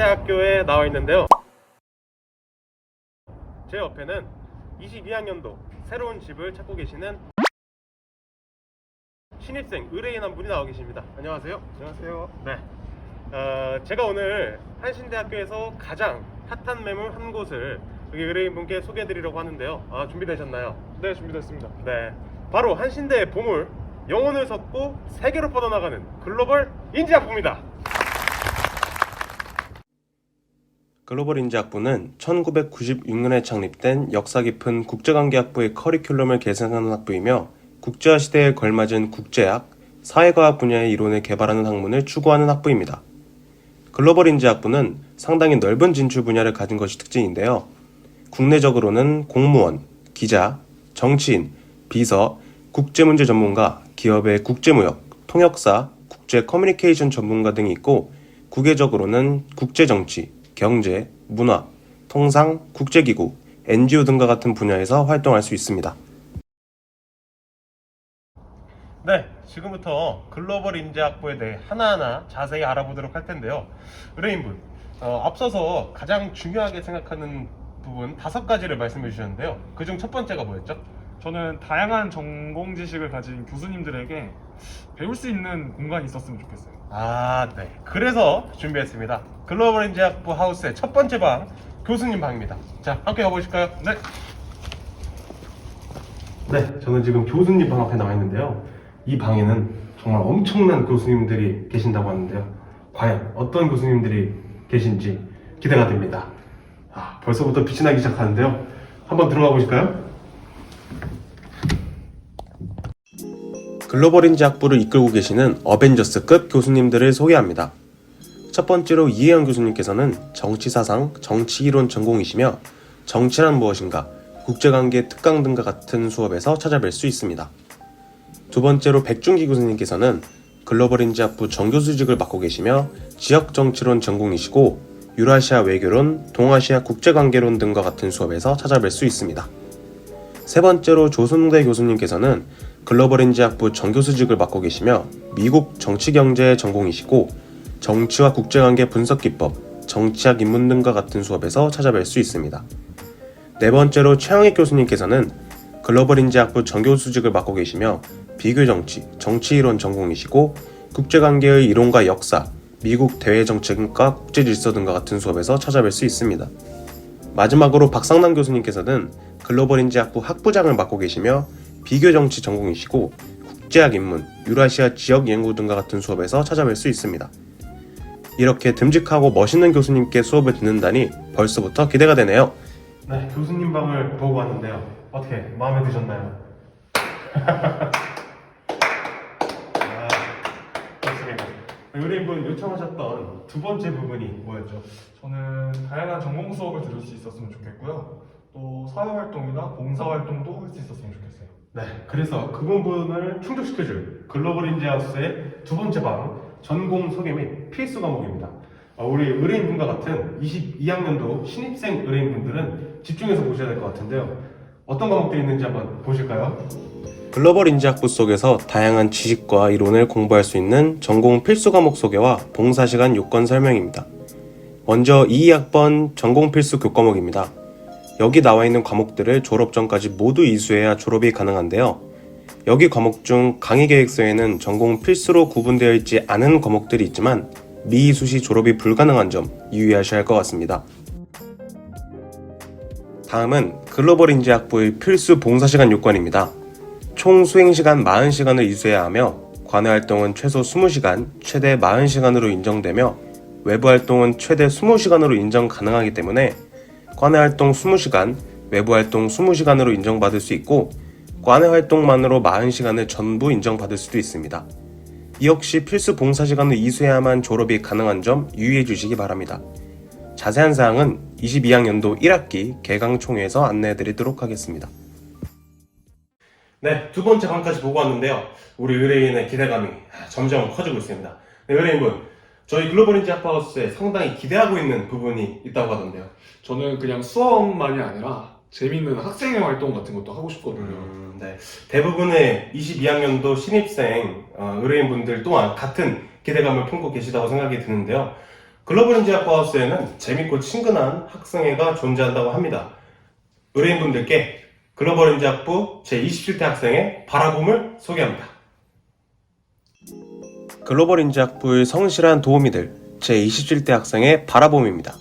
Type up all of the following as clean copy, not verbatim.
한신대학교에 나와 있는데요. 제 옆에는 22학년도 새로운 집을 찾고 계시는 신입생 의뢰인 한 분이 나와 계십니다. 안녕하세요. 안녕하세요. 네. 제가 오늘 한신대학교에서 가장 핫한 매물 한 곳을 여기 의뢰인분께 소개해드리려고 하는데요. 준비되셨나요? 네, 준비됐습니다. 네. 바로 한신대의 보물, 영혼을 섞고 세계로 뻗어나가는 글로벌 인지학부입니다. 글로벌 인지학부는 1996년에 창립된 역사 깊은 국제관계학부의 커리큘럼을 개선하는 학부이며 국제화 시대에 걸맞은 국제학, 사회과학 분야의 이론을 개발하는 학문을 추구하는 학부입니다. 글로벌 인지학부는 상당히 넓은 진출 분야를 가진 것이 특징인데요. 국내적으로는 공무원, 기자, 정치인, 비서, 국제문제 전문가, 기업의 국제무역, 통역사, 국제 커뮤니케이션 전문가 등이 있고, 국외적으로는 국제정치, 경제, 문화, 통상, 국제기구, NGO 등과 같은 분야에서 활동할 수 있습니다. 네, 지금부터 글로벌 인지학부에 대해 하나하나 자세히 알아보도록 할 텐데요. 의뢰인분, 앞서서 가장 중요하게 생각하는 부분 5가지를 말씀해 주셨는데요. 그중 첫 번째가 뭐였죠? 저는 다양한 전공 지식을 가진 교수님들에게 배울 수 있는 공간이 있었으면 좋겠어요. 네. 그래서 준비했습니다. 글로벌 인지학부 하우스의 첫 번째 방, 교수님 방입니다. 자, 함께 가보실까요? 네. 네, 저는 지금 교수님 방 앞에 나와 있는데요. 이 방에는 정말 엄청난 교수님들이 계신다고 하는데요. 과연 어떤 교수님들이 계신지 기대가 됩니다. 벌써부터 빛이 나기 시작하는데요. 한번 들어가 보실까요? 글로벌 인지학부를 이끌고 계시는 어벤져스급 교수님들을 소개합니다. 첫 번째로 이혜영 교수님께서는 정치사상, 정치이론 전공이시며 정치란 무엇인가, 국제관계 특강 등과 같은 수업에서 찾아뵐 수 있습니다. 두 번째로 백준기 교수님께서는 글로벌 인지학부 정교수직을 맡고 계시며 지역정치론 전공이시고 유라시아 외교론, 동아시아 국제관계론 등과 같은 수업에서 찾아뵐 수 있습니다. 세 번째로 조순대 교수님께서는 글로벌 인지학부 정교수직을 맡고 계시며 미국 정치경제 전공이시고 정치와 국제관계 분석기법, 정치학 입문 등과 같은 수업에서 찾아뵐 수 있습니다. 네 번째로 최영익 교수님께서는 글로벌 인지학부 정교수직을 맡고 계시며 비교정치, 정치이론 전공이시고 국제관계의 이론과 역사, 미국 대외정책과 국제질서 등과 같은 수업에서 찾아뵐 수 있습니다. 마지막으로 박상남 교수님께서는 글로벌 인지학부 학부장을 맡고 계시며 비교정치 전공이시고 국제학 입문, 유라시아 지역 연구 등과 같은 수업에서 찾아뵐 수 있습니다. 이렇게 듬직하고 멋있는 교수님께 수업을 듣는다니 벌써부터 기대가 되네요. 네, 교수님 방을 보고 왔는데요. 어떻게 마음에 드셨나요? 좋습니다. 의뢰인분 요청하셨던 두 번째 부분이 뭐였죠? 저는 다양한 전공 수업을 들을 수 있었으면 좋겠고요. 또 사회활동이나 봉사활동도 할 수 있었으면 좋겠어요. 네, 그래서 그 부분을 충족시켜줄 글로벌 인지하우스의 두 번째 방, 전공 소개 및 필수 과목입니다. 우리 의뢰인분과 같은 22학년도 신입생 의뢰인분들은 집중해서 보셔야 될 것 같은데요. 어떤 과목들이 있는지 한번 보실까요? 글로벌 인지학부 속에서 다양한 지식과 이론을 공부할 수 있는 전공 필수 과목 소개와 봉사시간 요건 설명입니다. 먼저 22학번 전공 필수 교과목입니다. 여기 나와 있는 과목들을 졸업 전까지 모두 이수해야 졸업이 가능한데요. 여기 과목 중 강의 계획서에는 전공 필수로 구분되어 있지 않은 과목들이 있지만 미이수 시 졸업이 불가능한 점 유의하셔야 할 것 같습니다. 다음은 글로벌 인지학부의 필수 봉사시간 요건입니다. 총 수행시간 40시간을 이수해야 하며 관외 활동은 최소 20시간, 최대 40시간으로 인정되며 외부 활동은 최대 20시간으로 인정 가능하기 때문에 관외 활동 20시간, 외부 활동 20시간으로 인정받을 수 있고 관외 활동만으로 40시간을 전부 인정받을 수도 있습니다. 이 역시 필수 봉사시간을 이수해야만 졸업이 가능한 점 유의해 주시기 바랍니다. 자세한 사항은 22학년도 1학기 개강총회에서 안내해 드리도록 하겠습니다. 네, 두 번째 방까지 보고 왔는데요. 우리 의뢰인의 기대감이 점점 커지고 있습니다. 네, 의뢰인분, 저희 글로벌 인지학하우스에 상당히 기대하고 있는 부분이 있다고 하던데요. 저는 그냥 수업만이 아니라 재밌는 학생회 활동 같은 것도 하고 싶거든요. 네. 대부분의 22학년도 신입생 의뢰인분들 또한 같은 기대감을 품고 계시다고 생각이 드는데요. 글로벌 인재학과하우스에는 재밌고 친근한 학생회가 존재한다고 합니다. 의뢰인분들께 글로벌 인재학부 제27대 학생회 바라봄을 소개합니다. 글로벌 인재학부의 성실한 도우미들 제27대 학생회 바라봄입니다.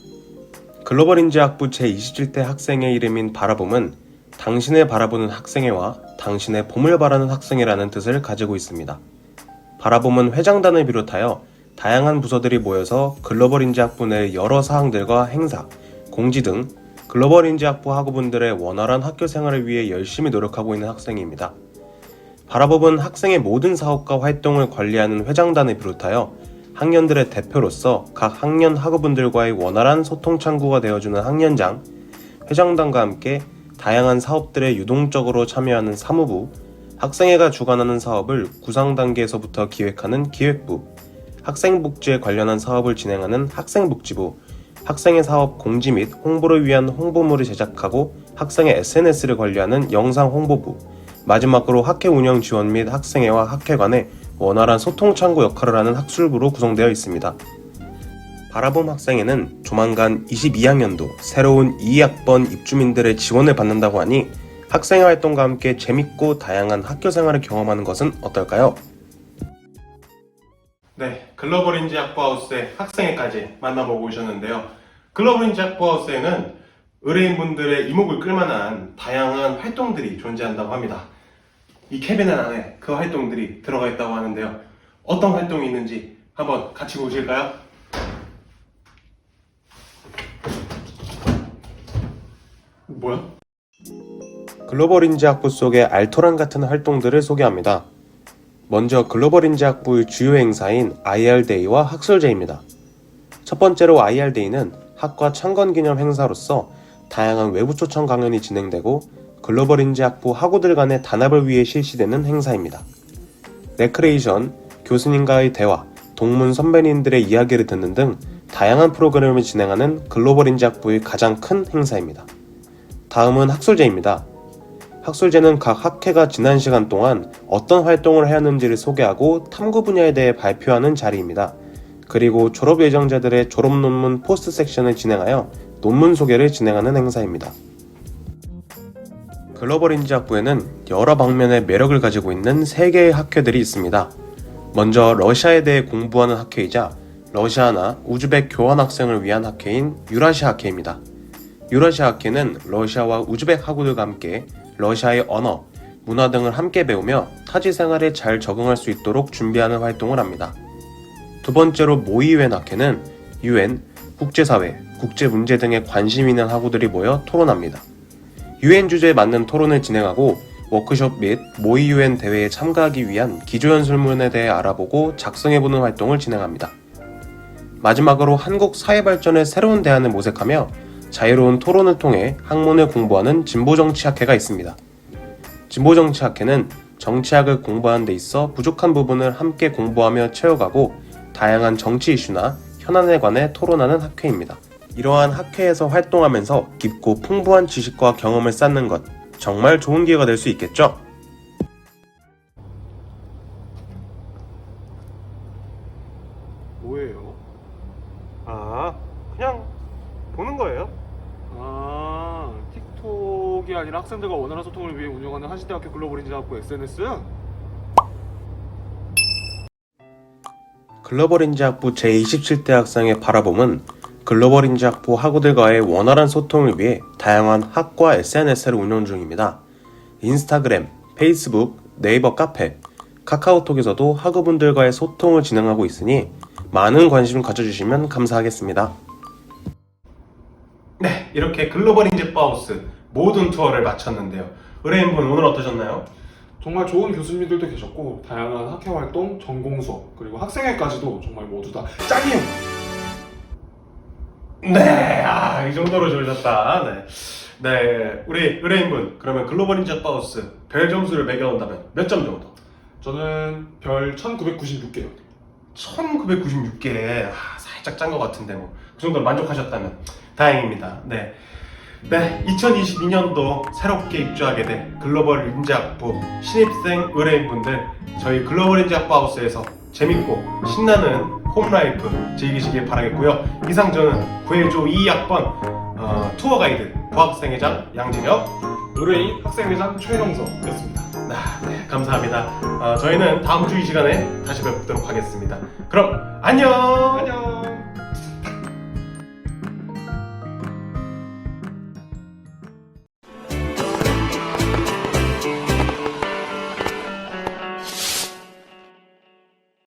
글로벌 인재학부 제27대 학생회 이름인 바라봄은 당신을 바라보는 학생회와 당신의 봄을 바라는 학생회라는 뜻을 가지고 있습니다. 바라봄은 회장단을 비롯하여 다양한 부서들이 모여서 글로벌 인재학부 내 여러 사항들과 행사, 공지 등 글로벌 인재학부 학우분들의 원활한 학교 생활을 위해 열심히 노력하고 있는 학생회입니다. 바라봄은 학생의 모든 사업과 활동을 관리하는 회장단을 비롯하여 학년들의 대표로서 각 학년 학우분들과의 원활한 소통 창구가 되어주는 학년장, 회장단과 함께 다양한 사업들에 유동적으로 참여하는 사무부, 학생회가 주관하는 사업을 구상 단계에서부터 기획하는 기획부, 학생복지에 관련한 사업을 진행하는 학생복지부, 학생회 사업 공지 및 홍보를 위한 홍보물을 제작하고 학생의 SNS를 관리하는 영상홍보부, 마지막으로 학회 운영 지원 및 학생회와 학회 간의 원활한 소통 창구 역할을 하는 학술부로 구성되어 있습니다. 바라봄 학생회는 조만간 22학년도 새로운 2학번 입주민들의 지원을 받는다고 하니 학생회 활동과 함께 재밌고 다양한 학교 생활을 경험하는 것은 어떨까요? 네, 글로벌 인재학부하우스의 학생회까지 만나보고 오셨는데요. 글로벌 인재학부하우스에는 의뢰인분들의 이목을 끌만한 다양한 활동들이 존재한다고 합니다. 이 캐비넷 안에 그 활동들이 들어가 있다고 하는데요. 어떤 활동이 있는지 한번 같이 보실까요? 뭐야? 글로벌 인재학부 속의 알토란 같은 활동들을 소개합니다. 먼저 글로벌 인재학부의 주요 행사인 IR데이와 학술제입니다. 첫 번째로 IR데이는 학과 창건기념 행사로서 다양한 외부 초청 강연이 진행되고 글로벌 인재학부 학우들 간의 단합을 위해 실시되는 행사입니다. 레크레이션, 교수님과의 대화, 동문 선배님들의 이야기를 듣는 등 다양한 프로그램을 진행하는 글로벌 인재학부의 가장 큰 행사입니다. 다음은 학술제입니다. 학술제는 각 학회가 지난 시간 동안 어떤 활동을 해왔는지를 소개하고 탐구 분야에 대해 발표하는 자리입니다. 그리고 졸업 예정자들의 졸업 논문 포스트 섹션을 진행하여 논문 소개를 진행하는 행사입니다. 글로벌 인재학부에는 여러 방면의 매력을 가지고 있는 3개의 학회들이 있습니다. 먼저 러시아에 대해 공부하는 학회이자 러시아나 우즈벡 교환학생을 위한 학회인 유라시아 학회입니다. 유라시아 학회는 러시아와 우즈벡 학우들과 함께 러시아의 언어, 문화 등을 함께 배우며 타지 생활에 잘 적응할 수 있도록 준비하는 활동을 합니다. 두 번째로 모의유엔 학회는 유엔, 국제사회, 국제문제 등에 관심 있는 학우들이 모여 토론합니다. 유엔 주제에 맞는 토론을 진행하고 워크숍 및 모의유엔 대회에 참가하기 위한 기조연설문에 대해 알아보고 작성해보는 활동을 진행합니다. 마지막으로 한국 사회발전의 새로운 대안을 모색하며 자유로운 토론을 통해 학문을 공부하는 진보정치학회가 있습니다. 진보정치학회는 정치학을 공부하는 데 있어 부족한 부분을 함께 공부하며 채워가고 다양한 정치 이슈나 현안에 관해 토론하는 학회입니다. 이러한 학회에서 활동하면서 깊고 풍부한 지식과 경험을 쌓는 것, 정말 좋은 기회가 될 수 있겠죠? 뭐예요? 그냥 보는 거예요. 틱톡이 아니라 학생들과 원활한 소통을 위해 운영하는 한시대학교 글로벌 인재학부 SNS? 글로벌 인재학부 제27대 학생의 바라봄은 글로벌 인재학부 학우들과의 원활한 소통을 위해 다양한 학과 SNS를 운영 중입니다. 인스타그램, 페이스북, 네이버 카페, 카카오톡에서도 학우분들과의 소통을 진행하고 있으니 많은 관심 가져주시면 감사하겠습니다. 네, 이렇게 글로벌 인재학부하우스 모든 투어를 마쳤는데요. 의뢰인분 오늘 어떠셨나요? 정말 좋은 교수님들도 계셨고 다양한 학회 활동, 전공 수업, 그리고 학생회까지도 정말 모두 다 짱이에요! 네, 이 정도로 좋으셨다. 네, 우리 의뢰인분 그러면 글로벌 인재학부하우스 별 점수를 매겨온다면 몇 점 정도? 저는 별 1996개요. 1996개, 살짝 짠 것 같은데 뭐 그 정도로 만족하셨다면 다행입니다. 네, 2022년도 새롭게 입주하게 된 글로벌 인재학부 신입생 의뢰인분들 저희 글로벌 인재학부하우스에서 재밌고 신나는 홈라이프 즐기시길 바라겠고요. 이상 저는 구해조 2학번 투어 가이드 부학생회장 양진혁, 의뢰인 학생회장 최영석이었습니다. 네, 감사합니다. 저희는 다음 주 이 시간에 다시 뵙도록 하겠습니다. 그럼 안녕. 안녕.